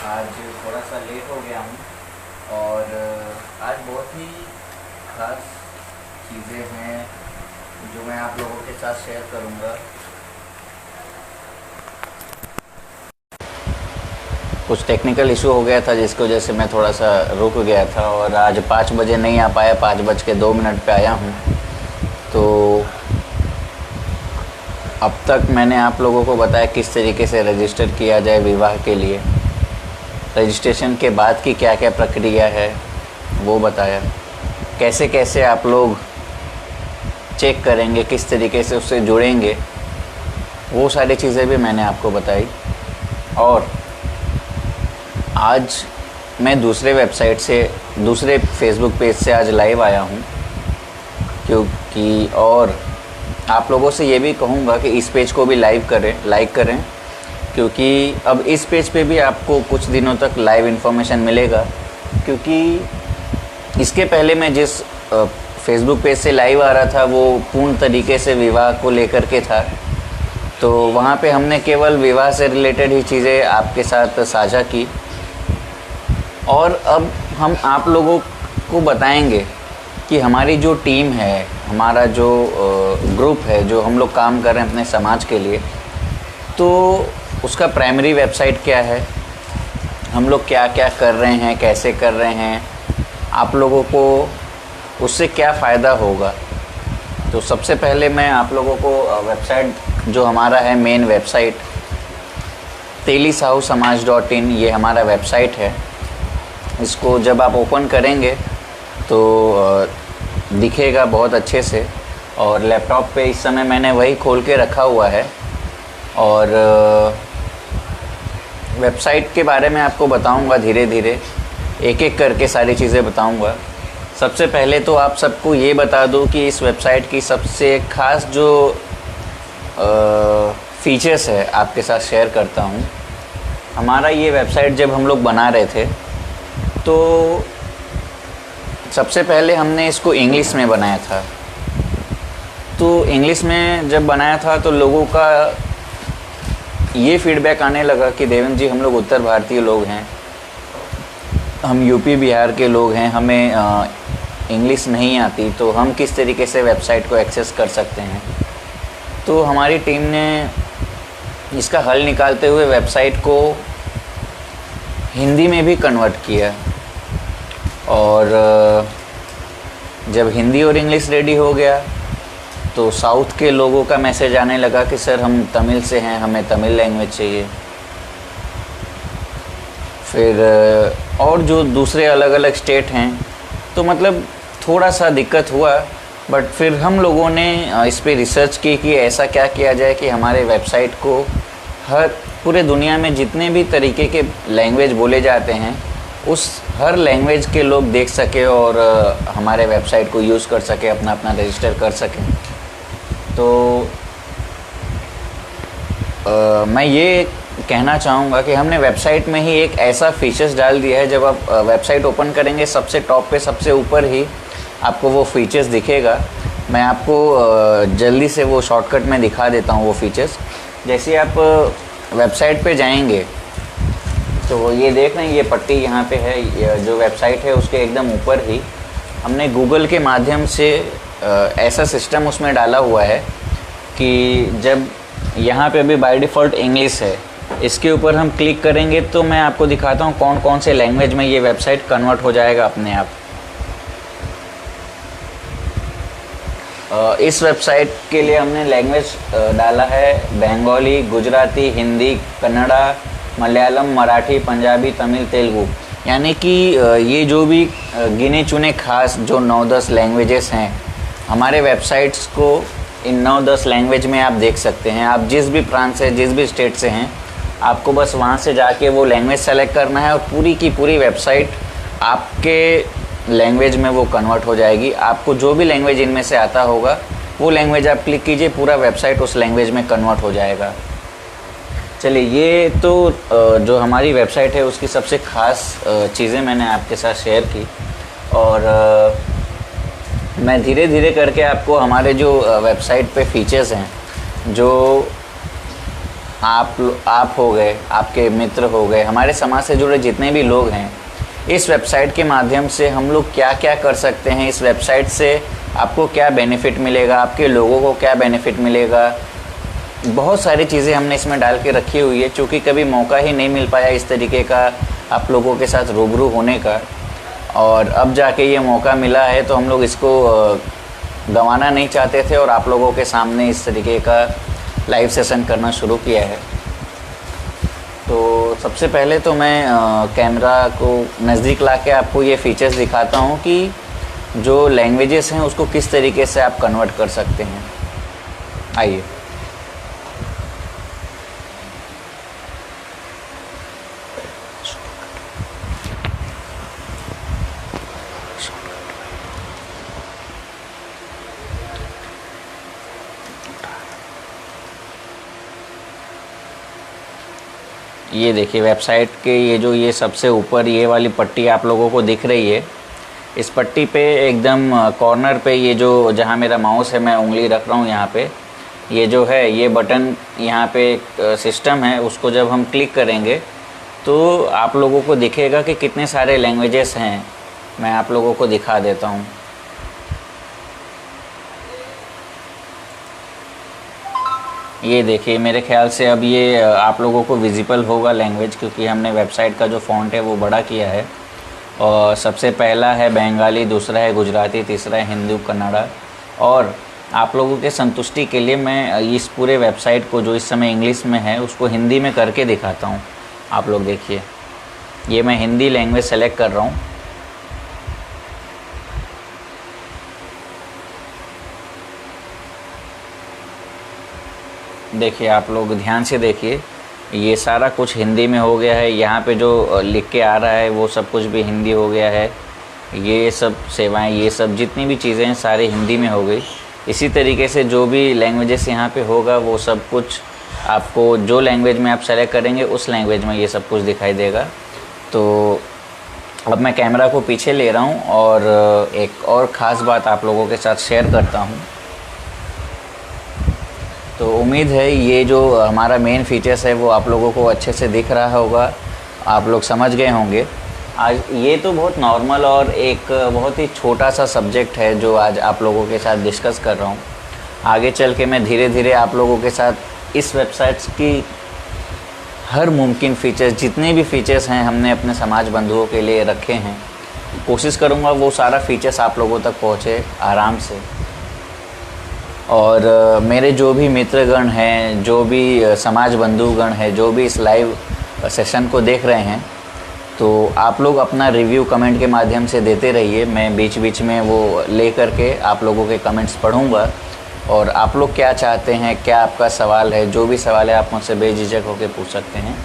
आज थोड़ा सा लेट हो गया हूँ और आज बहुत ही ख़ास चीज़ें हैं जो मैं आप लोगों के साथ शेयर करूँगा। कुछ टेक्निकल इशू हो गया था जिसकी वजह से मैं थोड़ा सा रुक गया था और आज 5 बजे नहीं आ पाया, 5:02 पे आया हूँ। तो अब तक मैंने आप लोगों को बताया किस तरीके से रजिस्टर किया जाए विवाह के लिए, रजिस्ट्रेशन के बाद की क्या क्या प्रक्रिया है वो बताया, कैसे कैसे आप लोग चेक करेंगे, किस तरीके से उससे जुड़ेंगे, वो सारी चीज़ें भी मैंने आपको बताई। और आज मैं दूसरे वेबसाइट से, दूसरे फेसबुक पेज से आज लाइव आया हूँ, क्योंकि और आप लोगों से ये भी कहूँगा कि इस पेज को भी लाइक करें, क्योंकि अब इस पेज पे भी आपको कुछ दिनों तक लाइव इन्फॉर्मेशन मिलेगा। क्योंकि इसके पहले मैं जिस फेसबुक पेज से लाइव आ रहा था वो पूर्ण तरीके से विवाह को लेकर के था, तो वहाँ पे हमने केवल विवाह से रिलेटेड ही चीज़ें आपके साथ साझा की। और अब हम आप लोगों को बताएंगे कि हमारी जो टीम है, हमारा जो ग्रुप है, जो हम लोग काम कर रहे हैं अपने समाज के लिए, तो उसका प्राइमरी वेबसाइट क्या है, हम लोग क्या क्या कर रहे हैं, कैसे कर रहे हैं, आप लोगों को उससे क्या फ़ायदा होगा। तो सबसे पहले मैं आप लोगों को वेबसाइट जो हमारा है, मेन वेबसाइट telisahusamaj.in, ये हमारा वेबसाइट है। इसको जब आप ओपन करेंगे तो दिखेगा बहुत अच्छे से, और लैपटॉप पे इस समय मैंने वही खोल के रखा हुआ है। और वेबसाइट के बारे में आपको बताऊंगा, धीरे धीरे एक एक करके सारी चीज़ें बताऊंगा। सबसे पहले तो आप सबको ये बता दूं कि इस वेबसाइट की सबसे ख़ास जो फीचर्स है आपके साथ शेयर करता हूं। हमारा ये वेबसाइट जब हम लोग बना रहे थे तो सबसे पहले हमने इसको इंग्लिश में बनाया था। तो इंग्लिश में जब बनाया था तो लोगों का ये फीडबैक आने लगा कि देवेंद्र जी, हम लोग उत्तर भारतीय लोग हैं, हम यूपी बिहार के लोग हैं, हमें इंग्लिश नहीं आती, तो हम किस तरीके से वेबसाइट को एक्सेस कर सकते हैं। तो हमारी टीम ने इसका हल निकालते हुए वेबसाइट को हिंदी में भी कन्वर्ट किया। और जब हिंदी और इंग्लिश रेडी हो गया तो साउथ के लोगों का मैसेज आने लगा कि सर, हम तमिल से हैं, हमें तमिल लैंग्वेज चाहिए। फिर और जो दूसरे अलग अलग स्टेट हैं, तो मतलब थोड़ा सा दिक्कत हुआ। बट फिर हम लोगों ने इस पे रिसर्च की कि ऐसा क्या किया जाए कि हमारे वेबसाइट को हर पूरे दुनिया में जितने भी तरीके के लैंग्वेज बोले जाते हैं, उस हर लैंग्वेज के लोग देख सके और हमारे वेबसाइट को यूज़ कर सके, अपना अपना रजिस्टर कर सकें। तो मैं ये कहना चाहूँगा कि हमने वेबसाइट में ही एक ऐसा फीचर्स डाल दिया है, जब आप वेबसाइट ओपन करेंगे सबसे टॉप पे, सबसे ऊपर ही आपको वो फीचर्स दिखेगा। मैं आपको जल्दी से वो शॉर्टकट में दिखा देता हूँ वो फीचर्स। जैसे आप वेबसाइट पे जाएंगे तो ये देख रहे हैं, ये पट्टी यहाँ पे है, जो वेबसाइट है उसके एकदम ऊपर ही हमने गूगल के माध्यम से ऐसा सिस्टम उसमें डाला हुआ है कि जब यहाँ पे अभी बाय डिफ़ॉल्ट इंग्लिश है, इसके ऊपर हम क्लिक करेंगे तो मैं आपको दिखाता हूँ कौन कौन से लैंग्वेज में ये वेबसाइट कन्वर्ट हो जाएगा अपने आप। इस वेबसाइट के लिए हमने लैंग्वेज डाला है बंगाली, गुजराती, हिंदी, कन्नड़ा, मलयालम, मराठी, पंजाबी, तमिल, तेलुगु। यानी कि ये जो भी गिने चुने खास जो 9-10 लैंग्वेजेस हैं, हमारे वेबसाइट्स को इन 9-10 लैंग्वेज में आप देख सकते हैं। आप जिस भी प्रांत से, जिस भी स्टेट से हैं, आपको बस वहाँ से जाके वो लैंग्वेज सेलेक्ट करना है और पूरी की पूरी वेबसाइट आपके लैंग्वेज में वो कन्वर्ट हो जाएगी। आपको जो भी लैंग्वेज इनमें से आता होगा वो लैंग्वेज आप क्लिक कीजिए, पूरा वेबसाइट उस लैंग्वेज में कन्वर्ट हो जाएगा। चलिए, ये तो जो हमारी वेबसाइट है उसकी सबसे ख़ास चीज़ें मैंने आपके साथ शेयर की। और मैं धीरे धीरे करके आपको हमारे जो वेबसाइट पे फीचर्स हैं, जो आप हो गए, आपके मित्र हो गए, हमारे समाज से जुड़े जितने भी लोग हैं, इस वेबसाइट के माध्यम से हम लोग क्या क्या कर सकते हैं, इस वेबसाइट से आपको क्या बेनिफिट मिलेगा, आपके लोगों को क्या बेनिफिट मिलेगा, बहुत सारी चीज़ें हमने इसमें डाल के रखी हुई है। चूँकि कभी मौका ही नहीं मिल पाया इस तरीके का आप लोगों के साथ रूबरू होने का, और अब जाके ये मौका मिला है, तो हम लोग इसको गंवाना नहीं चाहते थे और आप लोगों के सामने इस तरीके का लाइव सेशन करना शुरू किया है। तो सबसे पहले तो मैं कैमरा को नज़दीक ला के आपको ये फीचर्स दिखाता हूँ कि जो लैंग्वेजेस हैं उसको किस तरीके से आप कन्वर्ट कर सकते हैं। आइए। ये देखिए वेबसाइट के ये सबसे ऊपर ये वाली पट्टी आप लोगों को दिख रही है, इस पट्टी पे एकदम कॉर्नर पे ये जो जहाँ मेरा माउस है, मैं उंगली रख रहा हूँ यहाँ पे, ये जो है ये बटन यहाँ पे सिस्टम है, उसको जब हम क्लिक करेंगे तो आप लोगों को दिखेगा कि कितने सारे लैंग्वेजेस हैं। मैं आप लोगों को दिखा देता हूँ। ये देखिए, मेरे ख्याल से अब ये आप लोगों को विजिबल होगा लैंग्वेज, क्योंकि हमने वेबसाइट का जो फ़ॉन्ट है वो बड़ा किया है। और सबसे पहला है बंगाली, दूसरा है गुजराती, तीसरा है हिंदी, कन्नड़ा। और आप लोगों के संतुष्टि के लिए मैं इस पूरे वेबसाइट को जो इस समय इंग्लिश में है उसको हिंदी में करके दिखाता हूँ। आप लोग देखिए, ये मैं हिंदी लैंग्वेज सेलेक्ट कर रहा हूँ। देखिए, आप लोग ध्यान से देखिए, ये सारा कुछ हिंदी में हो गया है। यहाँ पे जो लिख के आ रहा है वो सब कुछ भी हिंदी हो गया है। ये सब सेवाएं, ये सब जितनी भी चीज़ें हैं सारी हिंदी में हो गई। इसी तरीके से जो भी लैंग्वेजेस यहाँ पे होगा वो सब कुछ आपको जो लैंग्वेज में आप सेलेक्ट करेंगे उस लैंग्वेज में ये सब कुछ दिखाई देगा। तो अब मैं कैमरा को पीछे ले रहा हूँ और एक और ख़ास बात आप लोगों के साथ शेयर करता हूँ। तो उम्मीद है ये जो हमारा मेन फीचर्स है वो आप लोगों को अच्छे से दिख रहा होगा, आप लोग समझ गए होंगे। आज ये तो बहुत नॉर्मल और एक बहुत ही छोटा सा सब्जेक्ट है जो आज आप लोगों के साथ डिस्कस कर रहा हूँ। आगे चल के मैं धीरे धीरे आप लोगों के साथ इस वेबसाइट्स की हर मुमकिन फ़ीचर्स, जितने भी फ़ीचर्स हैं हमने अपने समाज बंधुओं के लिए रखे हैं, कोशिश करूँगा वो सारा फीचर्स आप लोगों तक पहुँचे आराम से। और मेरे जो भी मित्रगण हैं, जो भी समाज बंधुगण हैं, जो भी इस लाइव सेशन को देख रहे हैं, तो आप लोग अपना रिव्यू कमेंट के माध्यम से देते रहिए। मैं बीच बीच में वो ले करके आप लोगों के कमेंट्स पढ़ूंगा और आप लोग क्या चाहते हैं, क्या आपका सवाल है, जो भी सवाल है आप मुझसे बेझिझक होकर पूछ सकते हैं।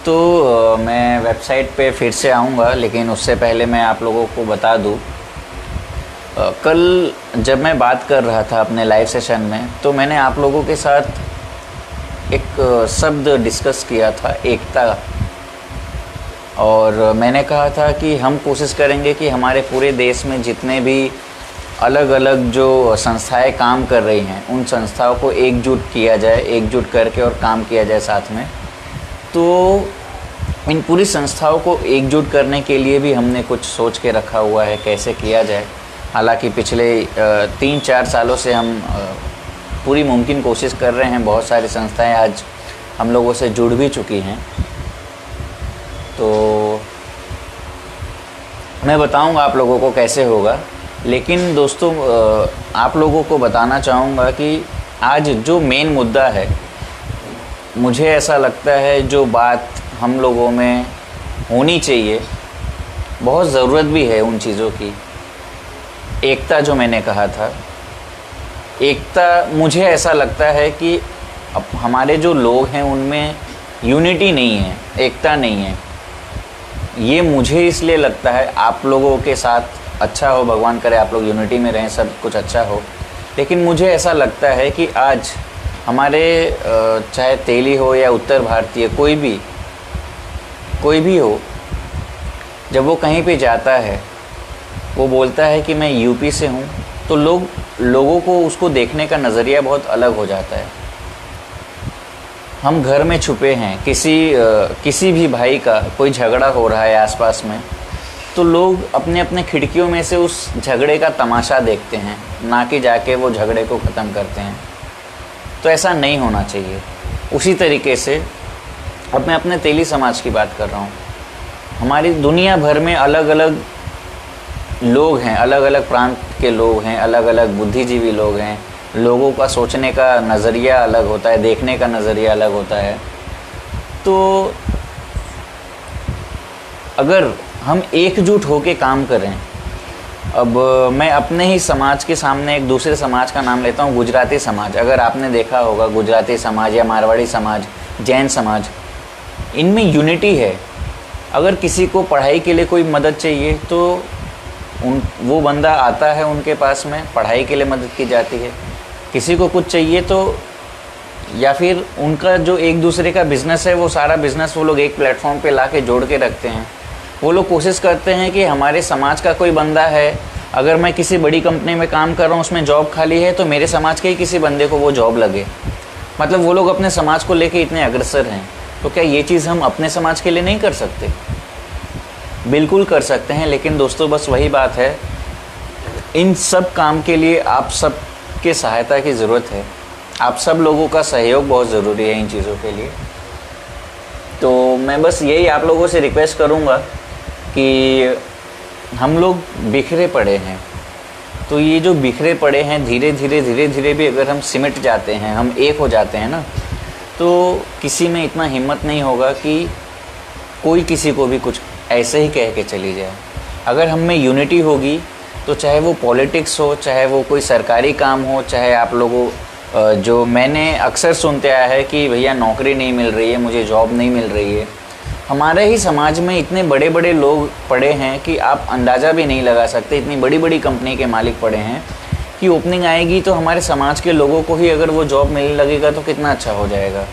तो मैं वेबसाइट पे फिर से आऊँगा, लेकिन उससे पहले मैं आप लोगों को बता दूँ, कल जब मैं बात कर रहा था अपने लाइव सेशन में, तो मैंने आप लोगों के साथ एक शब्द डिस्कस किया था, एकता। और मैंने कहा था कि हम कोशिश करेंगे कि हमारे पूरे देश में जितने भी अलग अलग जो संस्थाएं काम कर रही हैं उन संस्थाओं को एकजुट किया जाए, एकजुट करके और काम किया जाए साथ में। तो इन पूरी संस्थाओं को एकजुट करने के लिए भी हमने कुछ सोच के रखा हुआ है कैसे किया जाए। हालांकि पिछले 3-4 सालों से हम पूरी मुमकिन कोशिश कर रहे हैं। बहुत सारी संस्थाएं आज हम लोगों से जुड़ भी चुकी हैं। तो मैं बताऊंगा आप लोगों को कैसे होगा, लेकिन दोस्तों आप लोगों को बताना चाहूँगा कि आज जो मेन मुद्दा है, मुझे ऐसा लगता है जो बात हम लोगों में होनी चाहिए, बहुत ज़रूरत भी है उन चीज़ों की। एकता जो मैंने कहा था, एकता, मुझे ऐसा लगता है कि अब हमारे जो लोग हैं उनमें यूनिटी नहीं है, एकता नहीं है। ये मुझे इसलिए लगता है, आप लोगों के साथ अच्छा हो, भगवान करे आप लोग यूनिटी में रहें, सब कुछ अच्छा हो। लेकिन मुझे ऐसा लगता है कि आज हमारे चाहे तेली हो या उत्तर भारतीय, कोई भी हो, जब वो कहीं पे जाता है, वो बोलता है कि मैं यूपी से हूँ, तो लोगों को उसको देखने का नज़रिया बहुत अलग हो जाता है। हम घर में छुपे हैं, किसी भी भाई का कोई झगड़ा हो रहा है आसपास में, तो लोग अपने अपने खिड़कियों में से उस झगड़े का तमाशा देखते हैं, ना कि जाके वो झगड़े को ख़त्म करते हैं। तो ऐसा नहीं होना चाहिए। उसी तरीके से अब मैं अपने तेली समाज की बात कर रहा हूँ। हमारी दुनिया भर में अलग अलग लोग हैं, अलग अलग प्रांत के लोग हैं, अलग अलग बुद्धिजीवी लोग हैं। लोगों का सोचने का नज़रिया अलग होता है, देखने का नज़रिया अलग होता है। तो अगर हम एकजुट होकर काम करें, अब मैं अपने ही समाज के सामने एक दूसरे समाज का नाम लेता हूँ, गुजराती समाज। अगर आपने देखा होगा गुजराती समाज या मारवाड़ी समाज, जैन समाज, इनमें यूनिटी है। अगर किसी को पढ़ाई के लिए कोई मदद चाहिए तो वो बंदा आता है उनके पास में, पढ़ाई के लिए मदद की जाती है। किसी को कुछ चाहिए तो, या फिर उनका जो एक दूसरे का बिज़नेस है, वो सारा बिज़नेस वो लोग एक प्लेटफॉर्म पे ला के जोड़ के रखते हैं। वो लोग कोशिश करते हैं कि हमारे समाज का कोई बंदा है, अगर मैं किसी बड़ी कंपनी में काम कर रहा हूँ, उसमें जॉब खाली है, तो मेरे समाज के ही किसी बंदे को वो जॉब लगे। मतलब वो लोग अपने समाज को लेके इतने अग्रसर हैं। तो क्या ये चीज़ हम अपने समाज के लिए नहीं कर सकते? बिल्कुल कर सकते हैं। लेकिन दोस्तों बस वही बात है, इन सब काम के लिए आप सब के सहायता की ज़रूरत है। आप सब लोगों का सहयोग बहुत ज़रूरी है इन चीज़ों के लिए। तो मैं बस यही आप लोगों से रिक्वेस्ट करूँगा कि हम लोग बिखरे पड़े हैं, तो ये जो बिखरे पड़े हैं, धीरे धीरे भी अगर हम सिमट जाते हैं, हम एक हो जाते हैं ना, तो किसी में इतना हिम्मत नहीं होगा कि कोई किसी को भी कुछ ऐसे ही कह के चली जाए। अगर हम में यूनिटी होगी तो चाहे वो पॉलिटिक्स हो, चाहे वो कोई सरकारी काम हो, चाहे आप लोगों जो मैंने अक्सर सुनते आया है कि भैया नौकरी नहीं मिल रही है, मुझे जॉब नहीं मिल रही है। हमारे ही समाज में इतने बड़े बड़े लोग पड़े हैं कि आप अंदाज़ा भी नहीं लगा सकते। इतनी बड़ी बड़ी कंपनी के मालिक पड़े हैं कि ओपनिंग आएगी तो हमारे समाज के लोगों को ही अगर वो जॉब मिलने लगेगा तो कितना अच्छा हो जाएगा।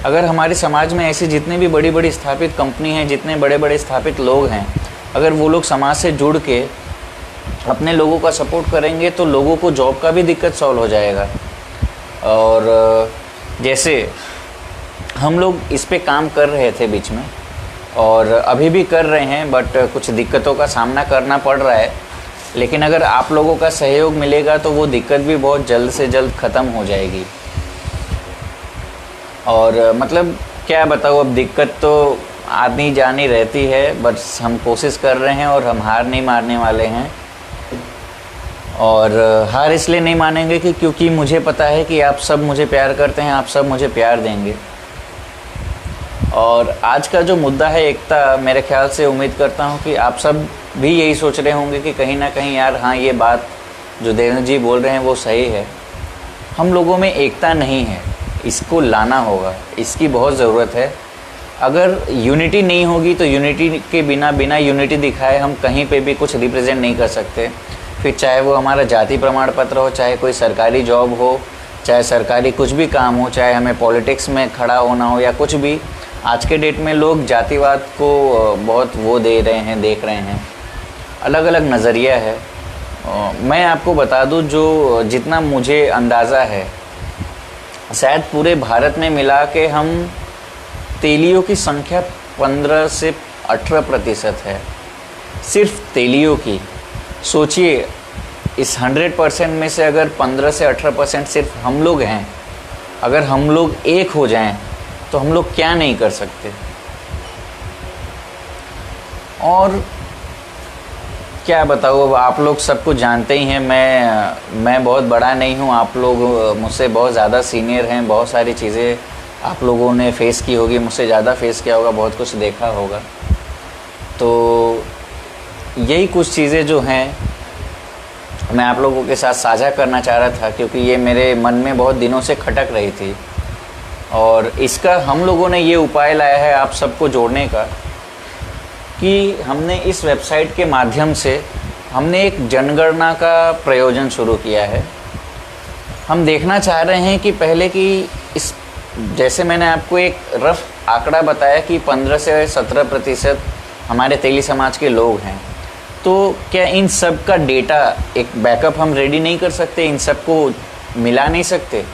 अगर हमारे समाज में ऐसे जितने भी बड़ी बड़ी स्थापित कंपनी हैं, जितने बड़े बड़े स्थापित लोग हैं, अगर वो लोग समाज से जुड़ के अपने लोगों का सपोर्ट करेंगे तो लोगों को जॉब का भी दिक्कत सॉल्व हो जाएगा। और जैसे हम लोग इस पे काम कर रहे थे बीच में, और अभी भी कर रहे हैं, बट कुछ दिक्कतों का सामना करना पड़ रहा है। लेकिन अगर आप लोगों का सहयोग मिलेगा तो वो दिक्कत भी बहुत जल्द से जल्द ख़त्म हो जाएगी। और मतलब क्या बताऊँ, अब दिक्कत तो आनी जानी रहती है, बस हम कोशिश कर रहे हैं और हम हार नहीं मारने वाले हैं। और हार इसलिए नहीं मानेंगे कि क्योंकि मुझे पता है कि आप सब मुझे प्यार करते हैं, आप सब मुझे प्यार देंगे। और आज का जो मुद्दा है एकता, मेरे ख्याल से उम्मीद करता हूँ कि आप सब भी यही सोच रहे होंगे कि कहीं ना कहीं यार हाँ, ये बात जो देवेंद्र जी बोल रहे हैं वो सही है। हम लोगों में एकता नहीं है, इसको लाना होगा, इसकी बहुत ज़रूरत है। अगर यूनिटी नहीं होगी तो यूनिटी के बिना यूनिटी दिखाए हम कहीं पे भी कुछ रिप्रेजेंट नहीं कर सकते। फिर चाहे वो हमारा जाति प्रमाण पत्र हो, चाहे कोई सरकारी जॉब हो, चाहे सरकारी कुछ भी काम हो, चाहे हमें पॉलिटिक्स में खड़ा होना हो या कुछ भी। आज के डेट में लोग जातिवाद को बहुत वो दे रहे हैं, देख रहे हैं, अलग अलग नज़रिया है। मैं आपको बता दूं, जो जितना मुझे अंदाज़ा है, शायद पूरे भारत में मिला के हम तेलियों की संख्या 15 से 18% है, सिर्फ तेलियों की। सोचिए, इस 100% में से अगर 15 से 18% सिर्फ हम लोग हैं, अगर हम लोग एक हो जाएं तो हम लोग क्या नहीं कर सकते। और क्या बताऊँ, अब आप लोग सब कुछ जानते ही हैं, मैं बहुत बड़ा नहीं हूँ, आप लोग मुझसे बहुत ज़्यादा सीनियर हैं, बहुत सारी चीज़ें आप लोगों ने फेस की होगी, मुझसे ज़्यादा फेस किया होगा, बहुत कुछ देखा होगा। तो यही कुछ चीज़ें जो हैं मैं आप लोगों के साथ साझा करना चाह रहा था, क्योंकि ये मेरे मन में बहुत दिनों से खटक रही थी। और इसका हम लोगों ने ये उपाय लाया है आप सबको जोड़ने का, कि हमने इस वेबसाइट के माध्यम से हमने एक जनगणना का प्रयोजन शुरू किया है। हम देखना चाह रहे हैं कि पहले कि इस, जैसे मैंने आपको एक रफ आंकड़ा बताया कि 15 से 17% हमारे तेली समाज के लोग हैं, तो क्या इन सब का डेटा एक बैकअप हम रेडी नहीं कर सकते, इन सब को मिला नहीं सकते?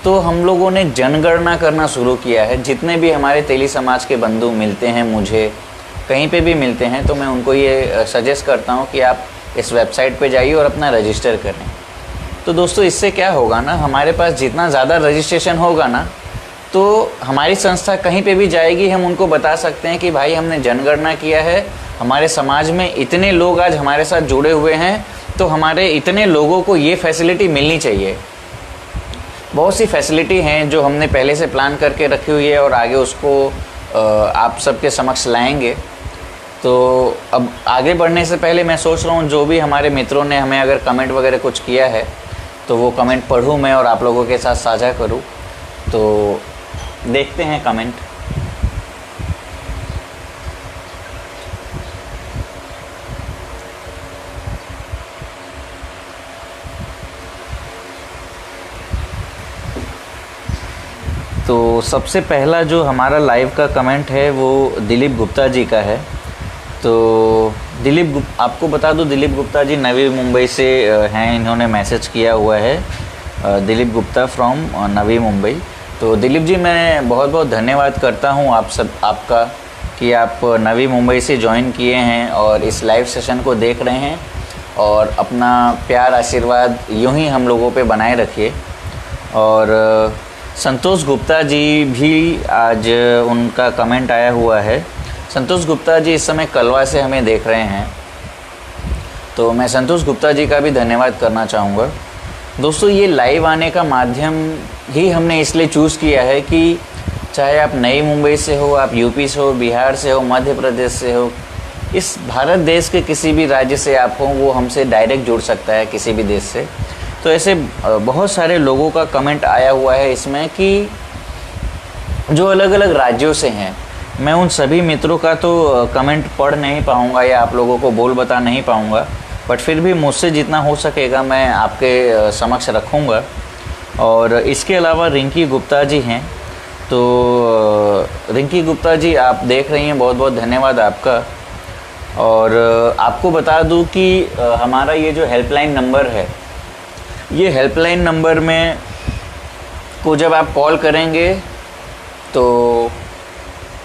तो हम लोगों ने जनगणना करना शुरू किया है। जितने भी हमारे तेली समाज के बंधु मिलते हैं, मुझे कहीं पे भी मिलते हैं, तो मैं उनको ये सजेस्ट करता हूँ कि आप इस वेबसाइट पे जाइए और अपना रजिस्टर करें। तो दोस्तों इससे क्या होगा ना, हमारे पास जितना ज़्यादा रजिस्ट्रेशन होगा ना, तो हमारी संस्था कहीं पे भी जाएगी, हम उनको बता सकते हैं कि भाई हमने जनगणना किया है, हमारे समाज में इतने लोग आज हमारे साथ जुड़े हुए हैं, तो हमारे इतने लोगों को ये फैसिलिटी मिलनी चाहिए। बहुत सी फैसिलिटी हैं जो हमने पहले से प्लान करके रखी हुई है और आगे उसको आप सबके समक्ष लाएंगे। तो अब आगे बढ़ने से पहले मैं सोच रहा हूँ जो भी हमारे मित्रों ने हमें अगर कमेंट वगैरह कुछ किया है तो वो कमेंट पढ़ूँ मैं और आप लोगों के साथ साझा करूँ। तो देखते हैं कमेंट। तो सबसे पहला जो हमारा लाइव का कमेंट है वो दिलीप गुप्ता जी का है। तो आपको बता दूं, दिलीप गुप्ता जी नवी मुंबई से हैं, इन्होंने मैसेज किया हुआ है, दिलीप गुप्ता फ्रॉम नवी मुंबई। तो दिलीप जी मैं बहुत बहुत धन्यवाद करता हूं आपका कि आप नवी मुंबई से ज्वाइन किए हैं और इस लाइव सेशन को देख रहे हैं, और अपना प्यार आशीर्वाद यूं ही हम लोगों पे बनाए रखिए। और संतोष गुप्ता जी भी आज उनका कमेंट आया हुआ है। संतोष गुप्ता जी इस समय कलवा से हमें देख रहे हैं, तो मैं संतोष गुप्ता जी का भी धन्यवाद करना चाहूँगा। दोस्तों ये लाइव आने का माध्यम ही हमने इसलिए चूज़ किया है कि चाहे आप नई मुंबई से हो, आप यूपी से हो, बिहार से हो, मध्य प्रदेश से हो, इस भारत देश के किसी भी राज्य से आप हो, वो हमसे डायरेक्ट जुड़ सकता है किसी भी देश से। तो ऐसे बहुत सारे लोगों का कमेंट आया हुआ है इसमें कि जो अलग अलग राज्यों से हैं। मैं उन सभी मित्रों का तो कमेंट पढ़ नहीं पाऊँगा या आप लोगों को बोल बता नहीं पाऊँगा, बट फिर भी मुझसे जितना हो सकेगा मैं आपके समक्ष रखूँगा। और इसके अलावा रिंकी गुप्ता जी हैं। तो रिंकी गुप्ता जी आप देख रही हैं, बहुत बहुत धन्यवाद आपका। और आपको बता दूं कि हमारा ये जो हेल्पलाइन नंबर है, ये हेल्पलाइन नंबर में को जब आप कॉल करेंगे तो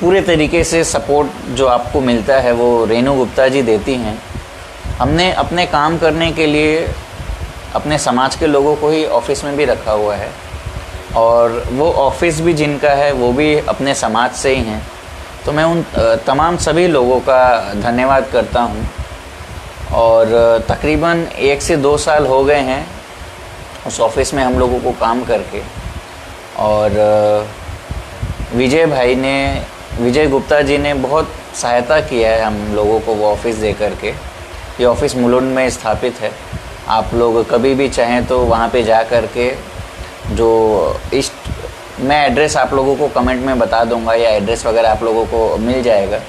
पूरे तरीके से सपोर्ट जो आपको मिलता है वो रेनू गुप्ता जी देती हैं। हमने अपने काम करने के लिए अपने समाज के लोगों को ही ऑफिस में भी रखा हुआ है, और वो ऑफिस भी जिनका है वो भी अपने समाज से ही हैं। तो मैं उन तमाम सभी लोगों का धन्यवाद करता हूं। और तकरीबन 1 से 2 साल हो गए हैं उस ऑफिस में हम लोगों को काम करके। और विजय गुप्ता जी ने बहुत सहायता किया है हम लोगों को वो ऑफिस दे करके। ये ऑफिस मुलुंड में स्थापित है। आप लोग कभी भी चाहें तो वहाँ पे जा कर के मैं एड्रेस आप लोगों को कमेंट में बता दूंगा, या एड्रेस वगैरह आप लोगों को मिल जाएगा।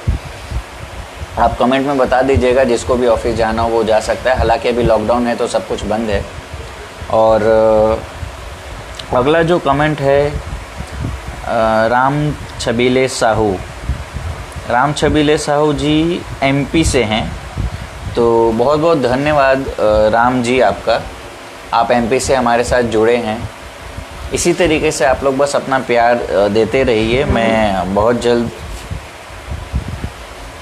आप कमेंट में बता दीजिएगा, जिसको भी ऑफिस जाना हो वो जा सकता है। हालांकि अभी लॉकडाउन है तो सब कुछ बंद है। और अगला जो कमेंट है राम छबीले साहू जी एमपी से हैं। तो बहुत बहुत धन्यवाद राम जी आपका, आप एमपी से हमारे साथ जुड़े हैं। इसी तरीके से आप लोग बस अपना प्यार देते रहिए। मैं बहुत जल्द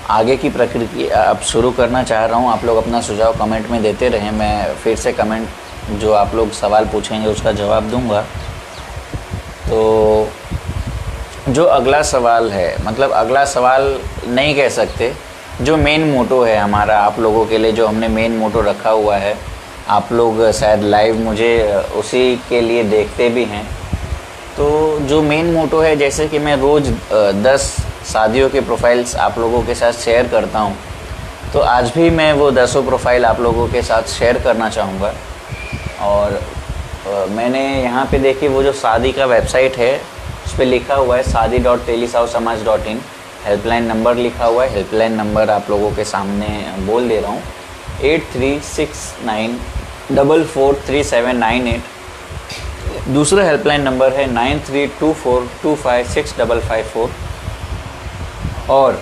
आगे की प्रक्रिया अब शुरू करना चाह रहा हूँ। आप लोग अपना सुझाव कमेंट में देते रहें। मैं फिर से कमेंट जो आप लोग सवाल पूछेंगे उसका जवाब दूंगा। तो जो अगला सवाल है, मतलब अगला सवाल नहीं कह सकते, जो मेन मोटो है हमारा आप लोगों के लिए, जो हमने मेन मोटो रखा हुआ है, आप लोग शायद लाइव मुझे उसी के लिए देखते भी हैं। तो जो मेन मोटो है, जैसे कि मैं रोज़ 10 शादियों के प्रोफाइल्स आप लोगों के साथ शेयर करता हूं, तो आज भी मैं वो 10 प्रोफाइल आप लोगों के साथ शेयर करना चाहूँगा। और मैंने यहाँ पे देखिए वो जो शादी का वेबसाइट है उस पर लिखा हुआ है shadi.telisaosamaj.in, हेल्पलाइन नंबर लिखा हुआ है। हेल्पलाइन नंबर आप लोगों के सामने बोल दे रहा हूँ, 8369443798। दूसरा हेल्पलाइन नंबर है 9324256554। और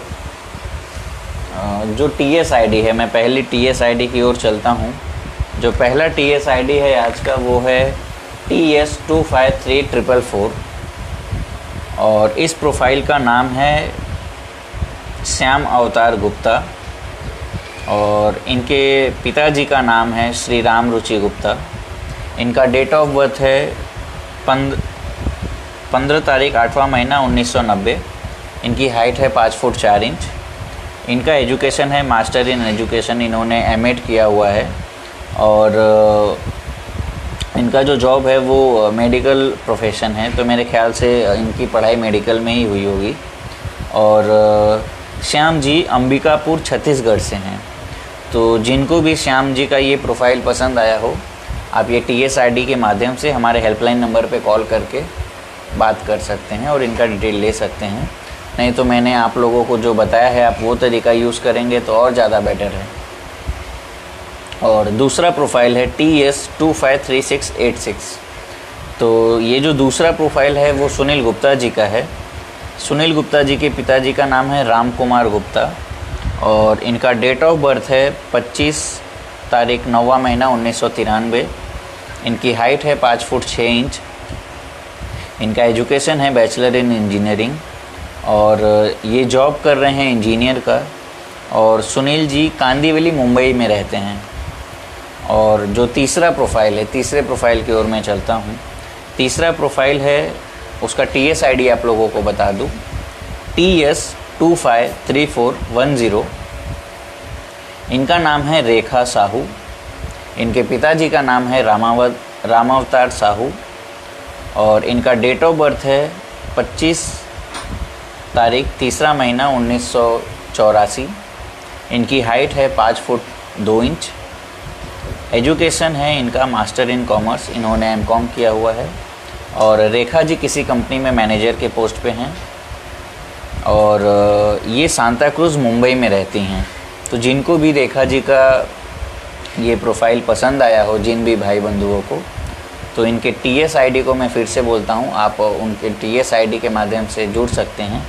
जो TSID है, मैं पहली TSID की ओर चलता हूँ। जो पहला TSID है आज का वो है TS253444 और इस प्रोफाइल का नाम है श्याम अवतार गुप्ता और इनके पिताजी का नाम है श्री राम रुचि गुप्ता। इनका डेट ऑफ बर्थ है 15 तारीख 8वां महीना 1990। इनकी हाइट है 5 फुट 4 इंच। इनका एजुकेशन है मास्टर इन एजुकेशन, इन्होंने एमएड किया हुआ है और इनका जो जॉब है वो मेडिकल प्रोफेशन है, तो मेरे ख्याल से इनकी पढ़ाई मेडिकल में ही हुई होगी। और श्याम जी अंबिकापुर छत्तीसगढ़ से हैं। तो जिनको भी श्याम जी का ये प्रोफाइल पसंद आया हो, आप ये TSID के माध्यम से हमारे हेल्पलाइन नंबर पे कॉल करके बात कर सकते हैं और इनका डिटेल ले सकते हैं। नहीं तो मैंने आप लोगों को जो बताया है आप वो तरीका यूज़ करेंगे तो और ज़्यादा बेटर है। और दूसरा प्रोफाइल है TS253686। तो ये जो दूसरा प्रोफाइल है वो सुनील गुप्ता जी का है। सुनील गुप्ता जी के पिताजी का नाम है राम कुमार गुप्ता और इनका डेट ऑफ बर्थ है 25 तारीख 9वां महीना 1993। इनकी हाइट है 5 फुट 6 इंच। इनका एजुकेशन है बैचलर इन इंजीनियरिंग और ये जॉब कर रहे हैं इंजीनियर का। और सुनील जी कांदिवली मुंबई में रहते हैं। और जो तीसरा प्रोफाइल है, तीसरे प्रोफाइल की ओर मैं चलता हूँ। तीसरा प्रोफाइल है, उसका TSID आप लोगों को बता दूँ, TS253410। इनका नाम है रेखा साहू। इनके पिताजी का नाम है रामावतार साहू और इनका डेट ऑफ बर्थ है 25 तारीख 3 महीना 1984। इनकी हाइट है 5 फुट 2 इंच। एजुकेशन है इनका मास्टर इन कॉमर्स, इन्होंने MCOM किया हुआ है। और रेखा जी किसी कंपनी में मैनेजर के पोस्ट पे हैं और ये सांता क्रूज मुंबई में रहती हैं। तो जिनको भी रेखा जी का ये प्रोफाइल पसंद आया हो, जिन भी भाई बंधुओं को, तो इनके TSID को मैं फिर से बोलता हूँ, आप उनके TSID के माध्यम से जुड़ सकते हैं,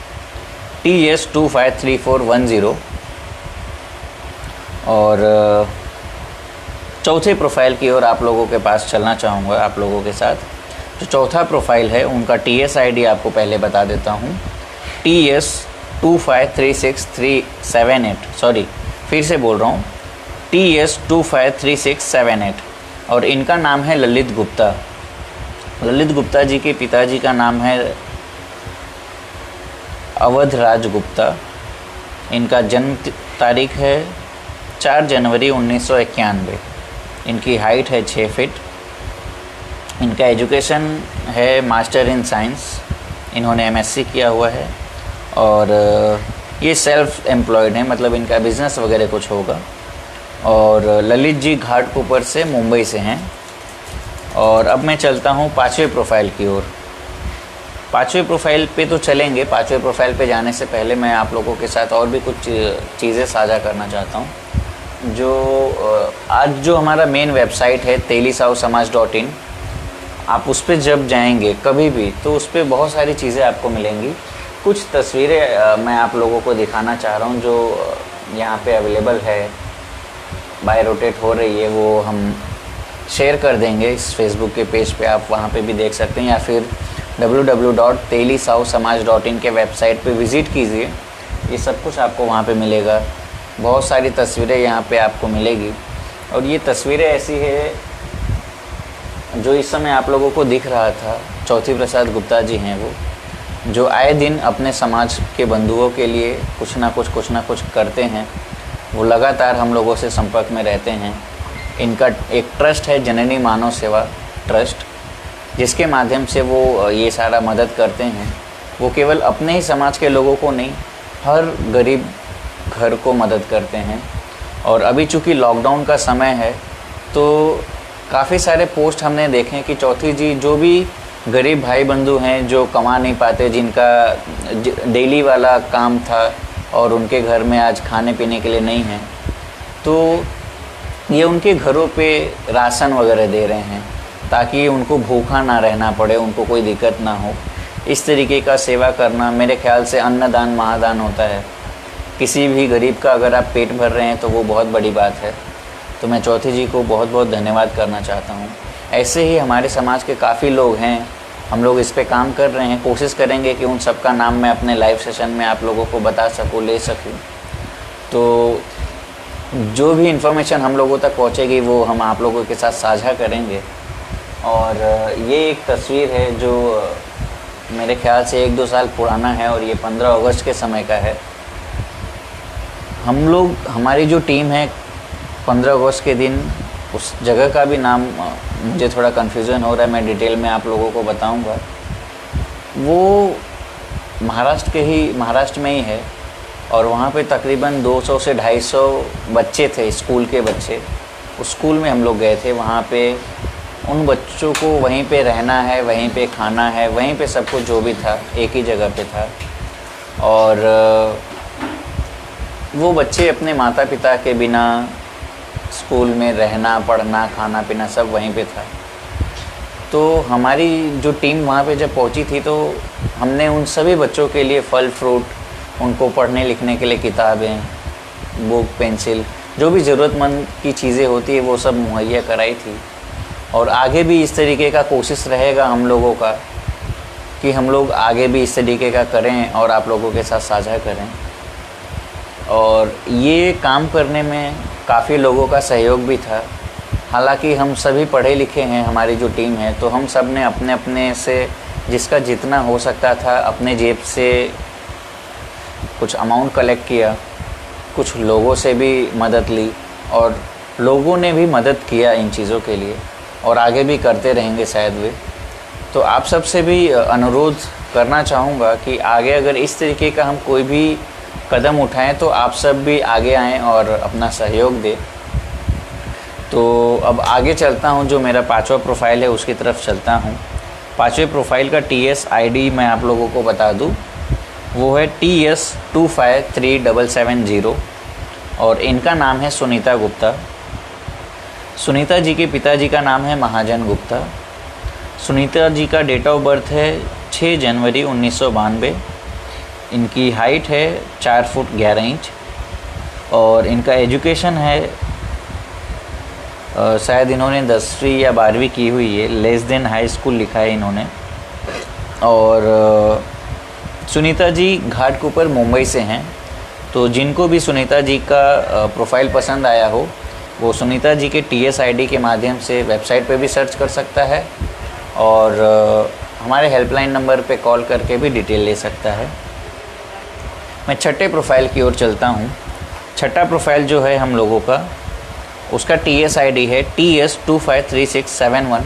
TS253410। और चौथे प्रोफाइल की ओर आप लोगों के पास चलना चाहूँगा आप लोगों के साथ। जो चौथा प्रोफाइल है उनका TSID आपको पहले बता देता हूँ, TS253638। सॉरी, फिर से बोल रहा हूँ, TS253678। और इनका नाम है ललित गुप्ता। ललित गुप्ता जी के पिताजी का नाम है अवध राज गुप्ता। इनका जन्म तारीख है 4 जनवरी 1991। इनकी हाइट है 6 फीट। इनका एजुकेशन है मास्टर इन साइंस, इन्होंने MSc किया हुआ है। और ये सेल्फ एम्प्लॉयड हैं, मतलब इनका बिज़नेस वगैरह कुछ होगा। और ललित जी घाटकोपर से मुंबई से हैं। और अब मैं चलता हूँ पाँचवें प्रोफाइल की ओर। पाँचवें प्रोफाइल पे तो चलेंगे। पाँचवें प्रोफाइल पे जाने से पहले मैं आप लोगों के साथ और भी कुछ चीज़ें साझा करना चाहता हूँ। जो आज जो हमारा मेन वेबसाइट है telisaussamaj.in, आप उस पर जब जाएंगे कभी भी तो उस पर बहुत सारी चीज़ें आपको मिलेंगी। कुछ तस्वीरें मैं आप लोगों को दिखाना चाह रहा हूँ जो यहाँ पे अवेलेबल है, बाय रोटेट हो रही है, वो हम शेयर कर देंगे इस फेसबुक के पेज पे, आप वहाँ पे भी देख सकते हैं। या फिर www.telisaussamaj.in के वेबसाइट पे विज़िट कीजिए, ये सब कुछ आपको वहाँ पे मिलेगा। बहुत सारी तस्वीरें यहाँ पे आपको मिलेगी। और ये तस्वीरें ऐसी है जो इस समय आप लोगों को दिख रहा था, चौथी प्रसाद गुप्ता जी हैं वो, जो आए दिन अपने समाज के बंधुओं के लिए कुछ ना कुछ करते हैं। वो लगातार हम लोगों से संपर्क में रहते हैं। इनका एक ट्रस्ट है, जननी मानव सेवा ट्रस्ट, जिसके माध्यम से वो ये सारा मदद करते हैं। वो केवल अपने ही समाज के लोगों को नहीं, हर गरीब घर को मदद करते हैं। और अभी चूँकि लॉकडाउन का समय है तो काफ़ी सारे पोस्ट हमने देखे कि चौथी जी जो भी गरीब भाई बंधु हैं जो कमा नहीं पाते, जिनका डेली वाला काम था और उनके घर में आज खाने पीने के लिए नहीं है, तो ये उनके घरों पे राशन वगैरह दे रहे हैं ताकि उनको भूखा ना रहना पड़े, उनको कोई दिक्कत ना हो। इस तरीके का सेवा करना मेरे ख्याल से अन्नदान महादान होता है। किसी भी गरीब का अगर आप पेट भर रहे हैं तो वो बहुत बड़ी बात है। तो मैं चौथी जी को बहुत बहुत धन्यवाद करना चाहता हूँ। ऐसे ही हमारे समाज के काफ़ी लोग हैं, हम लोग इस पे काम कर रहे हैं, कोशिश करेंगे कि उन सब का नाम मैं अपने लाइव सेशन में आप लोगों को बता सकूं, ले सकूं। तो जो भी इन्फॉर्मेशन हम लोगों तक पहुंचेगी वो हम आप लोगों के साथ साझा करेंगे। और ये एक तस्वीर है जो मेरे ख्याल से 1-2 साल पुराना है और ये 15 अगस्त के समय का है। हम लोग, हमारी जो टीम है, 15 अगस्त के दिन उस जगह का भी नाम मुझे थोड़ा कन्फ्यूज़न हो रहा है, मैं डिटेल में आप लोगों को बताऊंगा। वो महाराष्ट्र में ही है और वहाँ पे तकरीबन 200 से 250 बच्चे थे, स्कूल के बच्चे। उस स्कूल में हम लोग गए थे। वहाँ पे उन बच्चों को वहीं पे रहना है, वहीं पे खाना है, वहीं पे सब कुछ जो भी था एक ही जगह पे था। और वो बच्चे अपने माता पिता के बिना स्कूल में रहना, पढ़ना, खाना पीना सब वहीं पे था। तो हमारी जो टीम वहाँ पे जब पहुँची थी तो हमने उन सभी बच्चों के लिए फल फ्रूट, उनको पढ़ने लिखने के लिए किताबें, बुक, पेंसिल, जो भी ज़रूरतमंद की चीज़ें होती है वो सब मुहैया कराई थी। और आगे भी इस तरीके का कोशिश रहेगा हम लोगों का कि हम लोग आगे भी इस तरीके का करें और आप लोगों के साथ साझा करें। और ये काम करने में काफ़ी लोगों का सहयोग भी था। हालांकि हम सभी पढ़े लिखे हैं, हमारी जो टीम है, तो हम सब ने अपने अपने से जिसका जितना हो सकता था अपने जेब से कुछ अमाउंट कलेक्ट किया, कुछ लोगों से भी मदद ली और लोगों ने भी मदद किया इन चीज़ों के लिए और आगे भी करते रहेंगे शायद वे। तो आप सब से भी अनुरोध करना चाहूँगा कि आगे अगर इस तरीके का हम कोई भी कदम उठाएं तो आप सब भी आगे आएँ और अपना सहयोग दें। तो अब आगे चलता हूँ, जो मेरा 5वां प्रोफाइल है उसकी तरफ चलता हूँ। 5वें प्रोफाइल का TS ID मैं आप लोगों को बता दूँ, वो है TS253770 और इनका नाम है सुनीता गुप्ता। सुनीता जी के पिताजी का नाम है महाजन गुप्ता। सुनीता जी का डेट ऑफ बर्थ है 6 जनवरी 1992। इनकी हाइट है 4 फुट 11 इंच और इनका एजुकेशन है शायद इन्होंने 10वीं या 12वीं की हुई है, लेस देन हाई स्कूल लिखा है इन्होंने। और सुनीता जी घाटकोपर मुंबई से हैं। तो जिनको भी सुनीता जी का प्रोफाइल पसंद आया हो वो सुनीता जी के TS ID के माध्यम से वेबसाइट पे भी सर्च कर सकता है और हमारे हेल्पलाइन नंबर पे कॉल करके भी डिटेल ले सकता है। मैं छठे प्रोफाइल की ओर चलता हूँ। छठा प्रोफाइल जो है हम लोगों का, उसका TS ID है TS253671।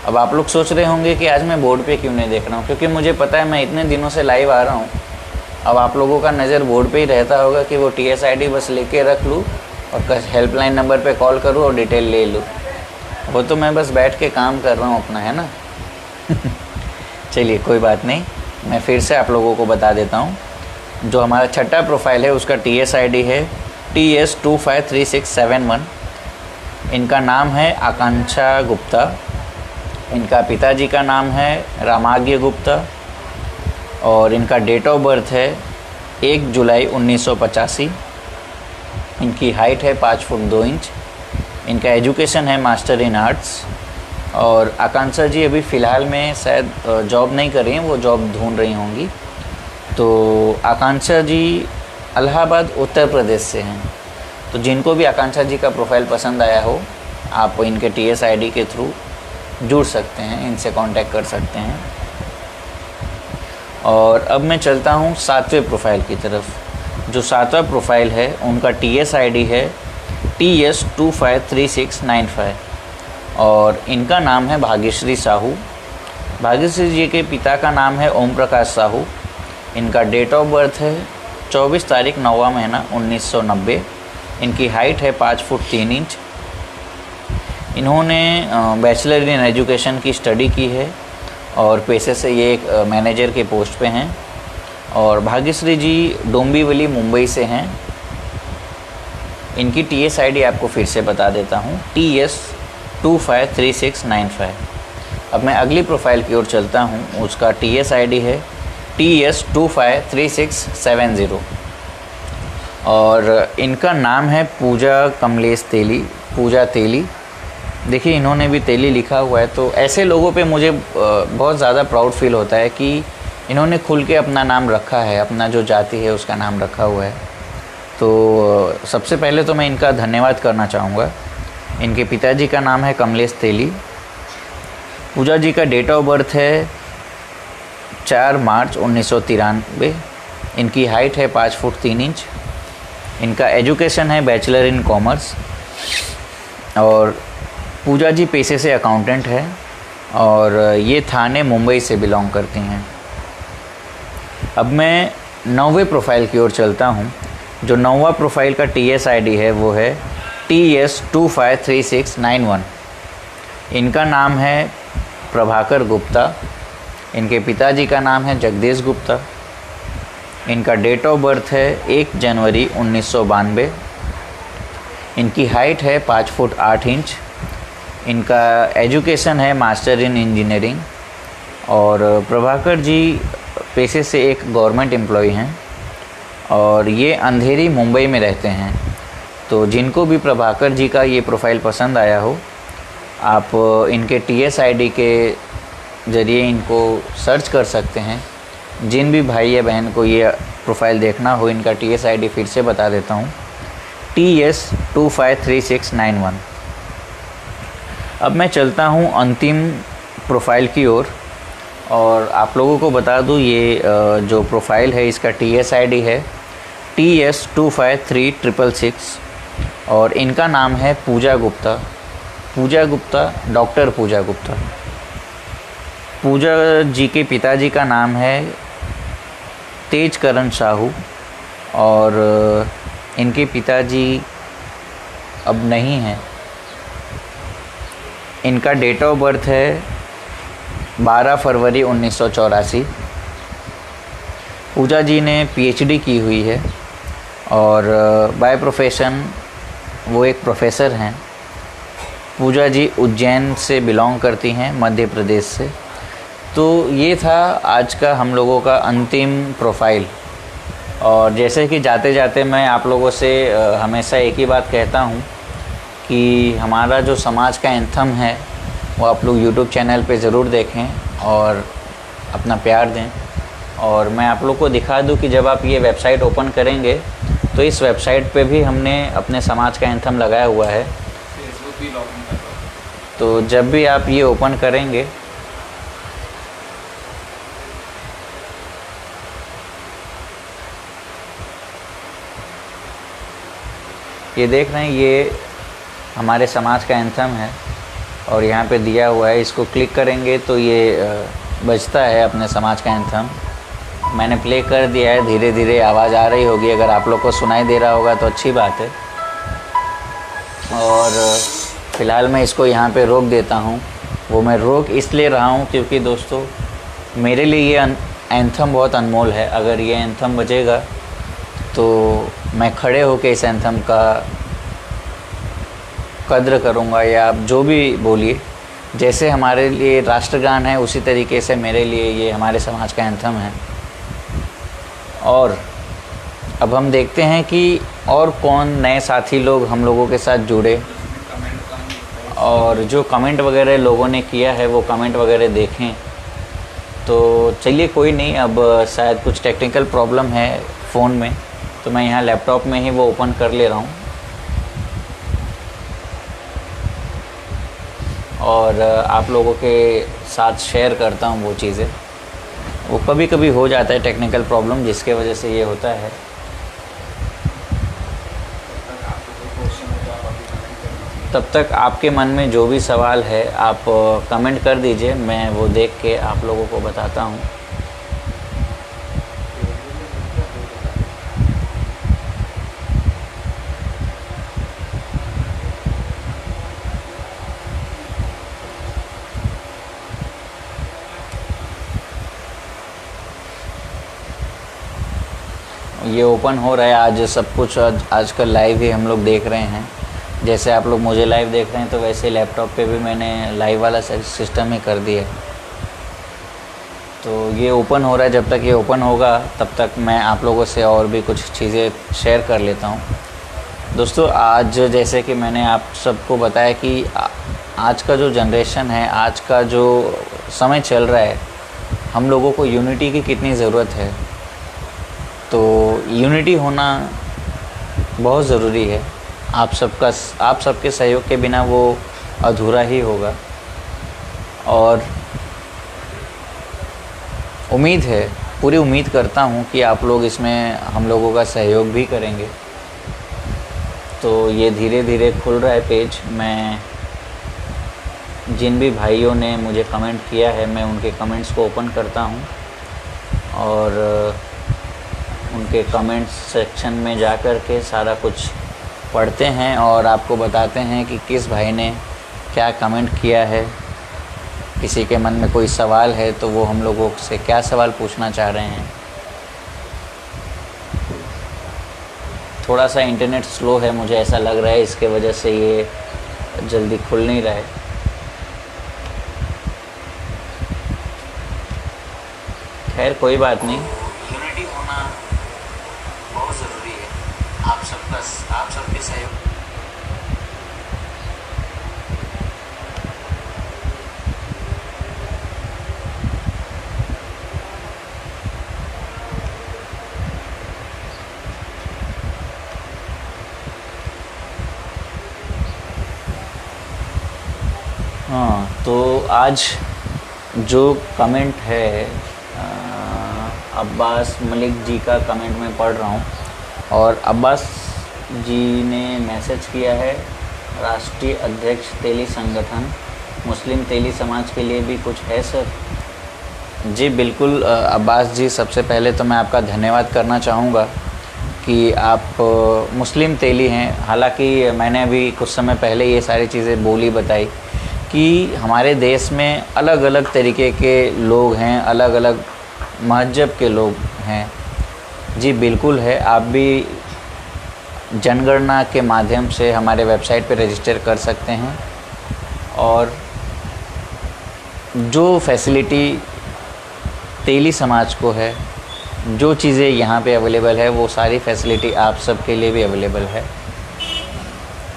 अब आप लोग सोच रहे होंगे कि आज मैं बोर्ड पे क्यों नहीं देख रहा हूँ, क्योंकि मुझे पता है मैं इतने दिनों से लाइव आ रहा हूँ। अब आप लोगों का नज़र बोर्ड पे ही रहता होगा कि वो TS ID बस लेके रख लूँ और हेल्पलाइन नंबर पे कॉल करूँ और डिटेल ले लूँ। वो तो मैं बस बैठ के काम कर रहा हूँ अपना, है ना। चलिए कोई बात नहीं, मैं फिर से आप लोगों को बता देता हूँ। जो हमारा छठा प्रोफाइल है उसका TS ID है TS253671। इनका नाम है आकांक्षा गुप्ता। इनका पिताजी का नाम है रामाज्ञ गुप्ता और इनका डेट ऑफ बर्थ है 1 जुलाई 1985। इनकी हाइट है 5 फुट 2 इंच। इनका एजुकेशन है मास्टर इन आर्ट्स। और आकांक्षा जी अभी फ़िलहाल में शायद जॉब नहीं कर रही हैं, वो जॉब ढूंढ रही होंगी। तो आकांक्षा जी इलाहाबाद उत्तर प्रदेश से हैं। तो जिनको भी आकांक्षा जी का प्रोफाइल पसंद आया हो आप इनके TS ID के थ्रू जुड़ सकते हैं, इनसे कांटेक्ट कर सकते हैं। और अब मैं चलता हूँ 7वें प्रोफाइल की तरफ। जो 7वां प्रोफाइल है उनका TS ID है TS253695 और इनका नाम है भाग्यश्री साहू। भाग्यश्री जी के पिता का नाम है ओम प्रकाश साहू। इनका डेट ऑफ बर्थ है 24 तारीख 9वां महीना 1990। इनकी हाइट है 5 फुट 3 इंच। इन्होंने बैचलर इन एजुकेशन की स्टडी की है और पेशे से ये एक मैनेजर के पोस्ट पे हैं। और भाग्यश्री जी डोंबिवली मुंबई से हैं। इनकी TS ID आपको फिर से बता देता हूँ, TS253695। अब मैं अगली प्रोफाइल की ओर चलता हूँ। उसका TS ID है TS253670 और इनका नाम है पूजा तेली। देखिए इन्होंने भी तेली लिखा हुआ है, तो ऐसे लोगों पे मुझे बहुत ज़्यादा प्राउड फील होता है कि इन्होंने खुल के अपना नाम रखा है, अपना जो जाति है उसका नाम रखा हुआ है। तो सबसे पहले तो मैं इनका धन्यवाद करना चाहूँगा। इनके पिताजी का नाम है कमलेश तेली। पूजा जी का डेट ऑफ बर्थ है 4 मार्च 1993। इनकी हाइट है 5 फुट 3 इंच। इनका एजुकेशन है बैचलर इन कॉमर्स। और पूजा जी पेशे से अकाउंटेंट है और ये थाने मुंबई से बिलोंग करती हैं। अब मैं 9वें प्रोफाइल की ओर चलता हूँ। जो 9वां प्रोफाइल का TSID है वो है TS253691। इनका नाम है प्रभाकर गुप्ता। इनके पिताजी का नाम है जगदीश गुप्ता। इनका डेट ऑफ बर्थ है 1 जनवरी 1992। इनकी हाइट है 5 फुट 8 इंच। इनका एजुकेशन है मास्टर इन इंजीनियरिंग। और प्रभाकर जी पेशे से एक गवर्नमेंट एम्प्लॉय हैं और ये अंधेरी मुंबई में रहते हैं। तो जिनको भी प्रभाकर जी का ये प्रोफाइल पसंद आया हो, आप इनके TSID के ज़रिए इनको सर्च कर सकते हैं। जिन भी भाई या बहन को ये प्रोफाइल देखना हो, इनका TSID फिर से बता देता हूँ, TS253691। अब मैं चलता हूँ अंतिम प्रोफाइल की ओर और आप लोगों को बता दूँ ये जो प्रोफाइल है इसका TSID है TS253666 और इनका नाम है पूजा गुप्ता। पूजा गुप्ता, डॉक्टर पूजा गुप्ता। पूजा जी के पिताजी का नाम है तेजकरण साहू और इनके पिताजी अब नहीं हैं। इनका डेट ऑफ बर्थ है 12 फरवरी 1984। पूजा जी ने PhD की हुई है और बाय प्रोफेशन वो एक प्रोफेसर हैं। पूजा जी उज्जैन से बिलोंग करती हैं, मध्य प्रदेश से। तो ये था आज का हम लोगों का अंतिम प्रोफाइल। और जैसे कि जाते जाते मैं आप लोगों से हमेशा एक ही बात कहता हूँ कि हमारा जो समाज का एंथम है वो आप लोग YouTube चैनल पे ज़रूर देखें और अपना प्यार दें। और मैं आप लोग को दिखा दूं कि जब आप ये वेबसाइट ओपन करेंगे तो इस वेबसाइट पे भी हमने अपने समाज का एंथम लगाया हुआ है। फेसबुक भी लॉगिन कर रहा हूं। तो जब भी आप ये ओपन करेंगे ये देख रहे हैं, ये हमारे समाज का एंथम है और यहाँ पे दिया हुआ है। इसको क्लिक करेंगे तो ये बजता है अपने समाज का एंथम। मैंने प्ले कर दिया है, धीरे धीरे आवाज़ आ रही होगी। अगर आप लोग को सुनाई दे रहा होगा तो अच्छी बात है। और फ़िलहाल मैं इसको यहाँ पे रोक देता हूँ। वो मैं रोक इसलिए रहा हूँ क्योंकि दोस्तों मेरे लिए ये एंथम बहुत अनमोल है। अगर ये एंथम बजेगा तो मैं खड़े होकर इस एंथम का कद्र करूँगा, या आप जो भी बोलिए। जैसे हमारे लिए राष्ट्रगान है उसी तरीके से मेरे लिए ये हमारे समाज का एंथम है। और अब हम देखते हैं कि और कौन नए साथी लोग हम लोगों के साथ जुड़े और जो कमेंट वगैरह लोगों ने किया है वो कमेंट वगैरह देखें। तो चलिए कोई नहीं, अब शायद कुछ टेक्निकल प्रॉब्लम है फ़ोन में, तो मैं यहाँ लैपटॉप में ही वो ओपन कर ले रहा हूँ। और आप लोगों के साथ शेयर करता हूँ वो चीज़ें। वो कभी कभी हो जाता है टेक्निकल प्रॉब्लम जिसके वजह से ये होता है। तब तक आपके मन में जो भी सवाल है आप कमेंट कर दीजिए, मैं वो देख के आप लोगों को बताता हूँ। ये ओपन हो रहा है। आज सब कुछ आजकल लाइव ही हम लोग देख रहे हैं। जैसे आप लोग मुझे लाइव देख रहे हैं तो वैसे लैपटॉप पे भी मैंने लाइव वाला सिस्टम ही कर दिया है। तो ये ओपन हो रहा है। जब तक ये ओपन होगा तब तक मैं आप लोगों से और भी कुछ चीज़ें शेयर कर लेता हूँ। दोस्तों आज जैसे कि मैंने आप सबको बताया कि आज का जो जनरेशन है, आज का जो समय चल रहा है, हम लोगों को यूनिटी की कितनी ज़रूरत है। तो यूनिटी होना बहुत ज़रूरी है। आप सबके सहयोग के बिना वो अधूरा ही होगा। और उम्मीद है, पूरी उम्मीद करता हूँ कि आप लोग इसमें हम लोगों का सहयोग भी करेंगे। तो ये धीरे धीरे खुल रहा है पेज। मैं जिन भी भाइयों ने मुझे कमेंट किया है, मैं उनके कमेंट्स को ओपन करता हूँ और उनके कमेंट्स सेक्शन में जा कर के सारा कुछ पढ़ते हैं और आपको बताते हैं कि किस भाई ने क्या कमेंट किया है। किसी के मन में कोई सवाल है तो वो हम लोगों से क्या सवाल पूछना चाह रहे हैं। थोड़ा सा इंटरनेट स्लो है, मुझे ऐसा लग रहा है, इसके वजह से ये जल्दी खुल नहीं रहा है। खैर कोई बात नहीं, यूनिटी होना बहुत ज़रूरी है। आप सबके सहयोग। हाँ, तो आज जो कमेंट है, अब्बास मलिक जी का कमेंट मैं पढ़ रहा हूँ। और अब्बास जी ने मैसेज किया है, राष्ट्रीय अध्यक्ष तेली संगठन, मुस्लिम तेली समाज के लिए भी कुछ है सर? जी बिल्कुल अब्बास जी, सबसे पहले तो मैं आपका धन्यवाद करना चाहूँगा कि आप मुस्लिम तेली हैं। हालांकि मैंने अभी कुछ समय पहले ये सारी चीज़ें बोली बताई कि हमारे देश में अलग अलग तरीके के लोग हैं, अलग अलग मज़हब के लोग हैं। जी बिल्कुल है, आप भी जनगणना के माध्यम से हमारे वेबसाइट पर रजिस्टर कर सकते हैं और जो फैसिलिटी तेली समाज को है, जो चीज़ें यहाँ पे अवेलेबल है, वो सारी फैसिलिटी आप सबके लिए भी अवेलेबल है।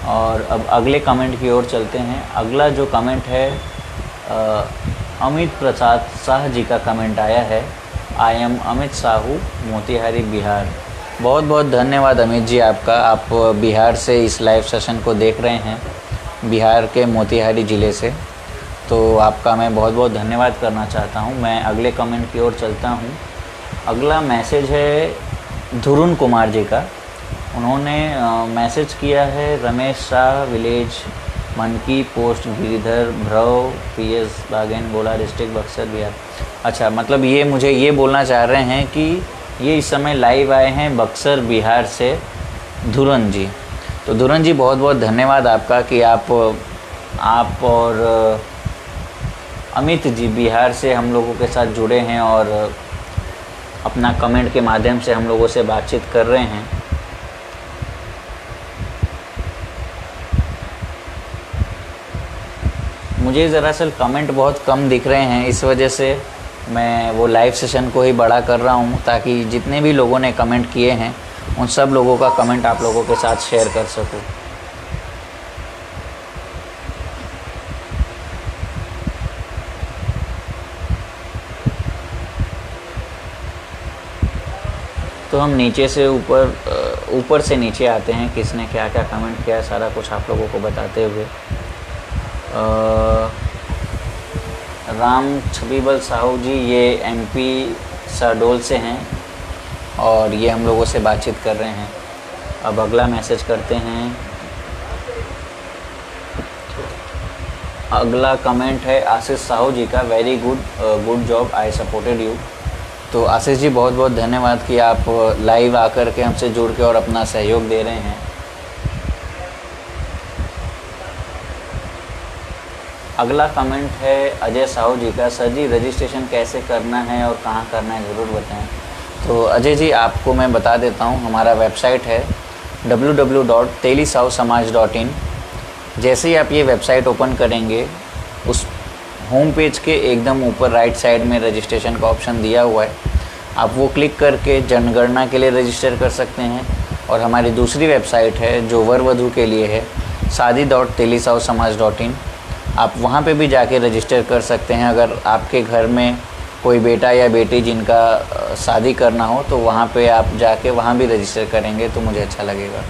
और अब अगले कमेंट की ओर चलते हैं। अगला जो कमेंट है अमित प्रसाद शाह जी का कमेंट आया है। I am Amit Sahu, Motihari, Bihar. बहुत बहुत धन्यवाद अमित जी आपका। आप बिहार से इस लाइव सेशन को देख रहे हैं, बिहार के मोतिहारी ज़िले से। तो आपका मैं बहुत बहुत धन्यवाद करना चाहता हूं। मैं अगले कमेंट की ओर चलता हूं। अगला मैसेज है धुरुन कुमार जी का। उन्होंने मैसेज किया है, रमेश शाह, विलेज मनकी, पोस्ट गिरिधर भ्रव, पीएस बागेन गोला, डिस्ट्रिक्ट बक्सर, बिहार। अच्छा, मतलब ये मुझे ये बोलना चाह रहे हैं कि ये इस समय लाइव आए हैं बक्सर बिहार से धुरन जी। तो धुरन जी बहुत बहुत धन्यवाद आपका कि आप और अमित जी बिहार से हम लोगों के साथ जुड़े हैं और अपना कमेंट के माध्यम से हम लोगों से बातचीत कर रहे हैं। मुझे दरअसल कमेंट बहुत कम दिख रहे हैं, इस वजह से मैं वो लाइव सेशन को ही बड़ा कर रहा हूँ ताकि जितने भी लोगों ने कमेंट किए हैं उन सब लोगों का कमेंट आप लोगों के साथ शेयर कर सकूँ। तो हम नीचे से ऊपर से नीचे आते हैं, किसने क्या क्या कमेंट किया है सारा कुछ आप लोगों को बताते हुए। राम छबीबल साहू जी, ये एमपी शहडोल से हैं और ये हम लोगों से बातचीत कर रहे हैं। अब अगला मैसेज करते हैं। अगला कमेंट है आशीष साहू जी का, very good job, I supported you. तो आशीष जी बहुत बहुत धन्यवाद कि आप लाइव आकर के हमसे जुड़ के और अपना सहयोग दे रहे हैं। अगला कमेंट है अजय साहू जी का, सर जी रजिस्ट्रेशन कैसे करना है और कहाँ करना है ज़रूर बताएं। तो अजय जी आपको मैं बता देता हूँ, हमारा वेबसाइट है www.telisausamaj.in। जैसे ही आप ये वेबसाइट ओपन करेंगे, उस होम पेज के एकदम ऊपर राइट साइड में रजिस्ट्रेशन का ऑप्शन दिया हुआ है, आप वो क्लिक करके जनगणना के लिए रजिस्टर कर सकते हैं। और हमारी दूसरी वेबसाइट है जो वर वधू के लिए है, शादी.telisausamaj.in। आप वहाँ पे भी जाके रजिस्टर कर सकते हैं। अगर आपके घर में कोई बेटा या बेटी जिनका शादी करना हो तो वहाँ पे आप जाके वहाँ भी रजिस्टर करेंगे तो मुझे अच्छा लगेगा।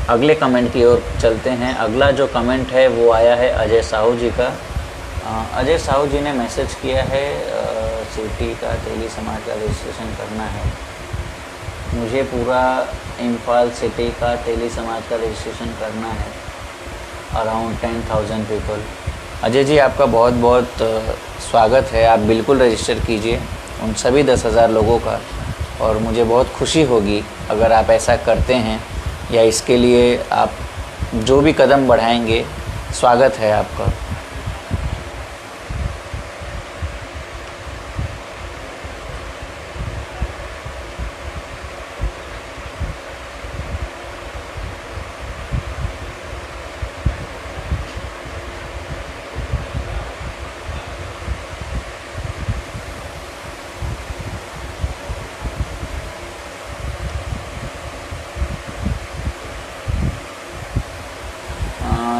अगले कमेंट की ओर चलते हैं। अगला जो कमेंट है वो आया है अजय साहू जी का। अजय साहू जी ने मैसेज किया है, सिटी का तेली समाज का रजिस्ट्रेशन करना है मुझे, पूरा इम्फाल सिटी का तेली समाज का रजिस्ट्रेशन करना है, अराउंड 10,000 पीपल। अजय जी आपका बहुत बहुत स्वागत है, आप बिल्कुल रजिस्टर कीजिए उन सभी 10,000 लोगों का, और मुझे बहुत खुशी होगी अगर आप ऐसा करते हैं या इसके लिए आप जो भी कदम बढ़ाएंगे, स्वागत है आपका।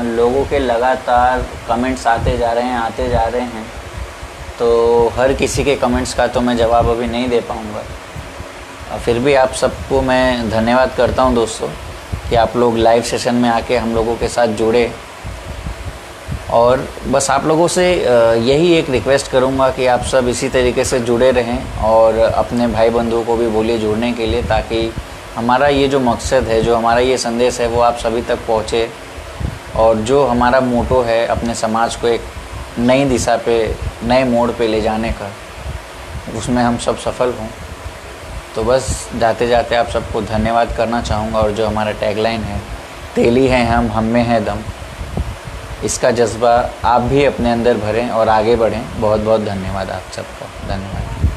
लोगों के लगातार कमेंट्स आते जा रहे हैं, तो हर किसी के कमेंट्स का तो मैं जवाब अभी नहीं दे पाऊँगा। फिर भी आप सबको मैं धन्यवाद करता हूं दोस्तों कि आप लोग लाइव सेशन में आके हम लोगों के साथ जुड़े। और बस आप लोगों से यही एक रिक्वेस्ट करूंगा कि आप सब इसी तरीके से जुड़े रहें और अपने भाई बंधुओं को भी बोलिए जुड़ने के लिए, ताकि हमारा ये जो मकसद है, जो हमारा ये संदेश है, वो आप सभी तक पहुँचे, और जो हमारा मोटो है अपने समाज को एक नई दिशा पे, नए मोड़ पे ले जाने का, उसमें हम सब सफल हों। तो बस जाते जाते आप सबको धन्यवाद करना चाहूँगा। और जो हमारा टैगलाइन है, तेली हैं हम में है दम, इसका जज्बा आप भी अपने अंदर भरें और आगे बढ़ें। बहुत बहुत धन्यवाद आप सबका, धन्यवाद।